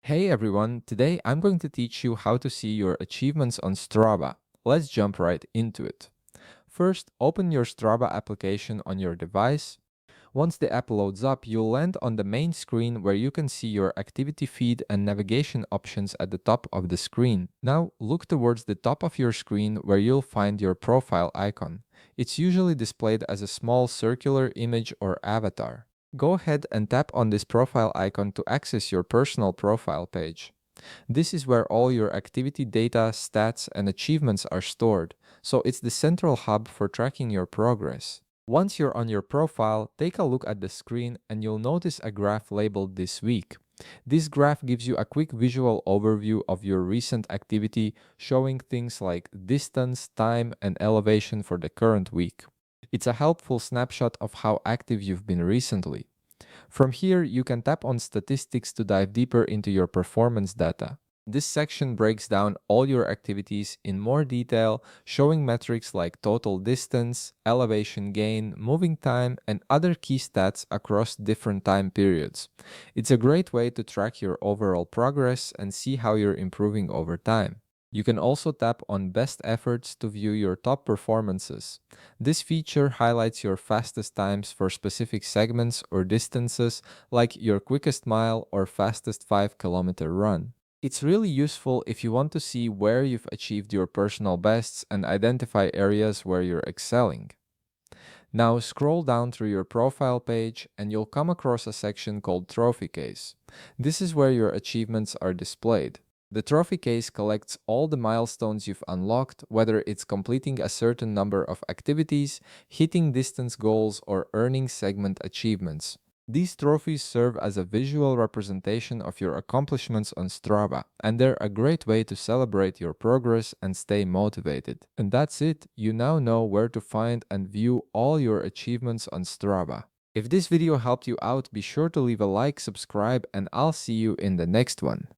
Hey everyone, today I'm going to teach you how to see your achievements on Strava. Let's jump right into it. First, open your Strava application on your device. Once the app loads up, you'll land on the main screen where you can see your activity feed and navigation options at the top of the screen. Now, look towards the top of your screen where you'll find your profile icon. It's usually displayed as a small circular image or avatar. Go ahead and tap on this profile icon to access your personal profile page. This is where all your activity data, stats, and achievements are stored, so it's the central hub for tracking your progress. Once you're on your profile, take a look at the screen and you'll notice a graph labeled This Week. This graph gives you a quick visual overview of your recent activity, showing things like distance, time, and elevation for the current week. It's a helpful snapshot of how active you've been recently. From here, you can tap on Statistics to dive deeper into your performance data. This section breaks down all your activities in more detail, showing metrics like total distance, elevation gain, moving time, and other key stats across different time periods. It's a great way to track your overall progress and see how you're improving over time. You can also tap on Best Efforts to view your top performances. This feature highlights your fastest times for specific segments or distances, like your quickest mile or fastest 5-kilometer run. It's really useful if you want to see where you've achieved your personal bests and identify areas where you're excelling. Now scroll down through your profile page and you'll come across a section called Trophy Case. This is where your achievements are displayed. The trophy case collects all the milestones you've unlocked, whether it's completing a certain number of activities, hitting distance goals, or earning segment achievements. These trophies serve as a visual representation of your accomplishments on Strava, and they're a great way to celebrate your progress and stay motivated. And that's it, you now know where to find and view all your achievements on Strava. If this video helped you out, be sure to leave a like, subscribe, and I'll see you in the next one.